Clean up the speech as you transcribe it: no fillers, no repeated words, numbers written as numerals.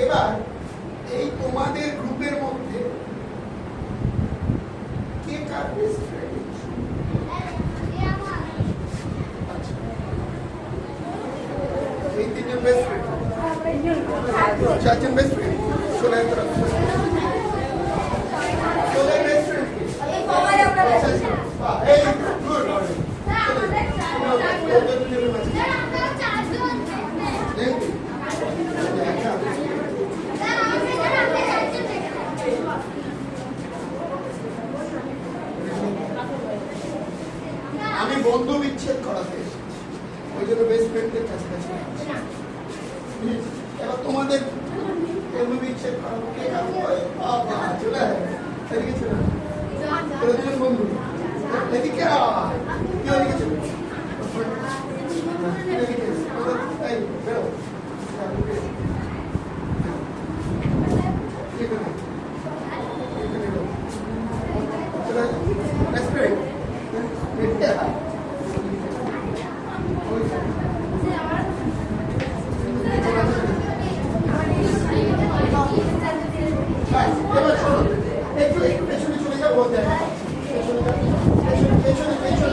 এবার এই তোমাদের গ্রুপের মধ্যে কে কার বেস্ট ফ্রেন্ড? এই তিনজন বেস্ট ফ্রেন্ড, চারজন বেস্ট ফ্রেন্ড। সোলার তরফ সোলার বেস্ট ফ্রেন্ড এই গুড আমি বন্ধু বিচ্ছেদ করাতে এসেছি, ওই জন্য বেস্ট ফ্রেন্ডদের কাছাকাছি। এবার তোমাদের বন্ধু বিচ্ছেদ করাবো, কে চলে এদিকে চলে বন্ধু এদিকে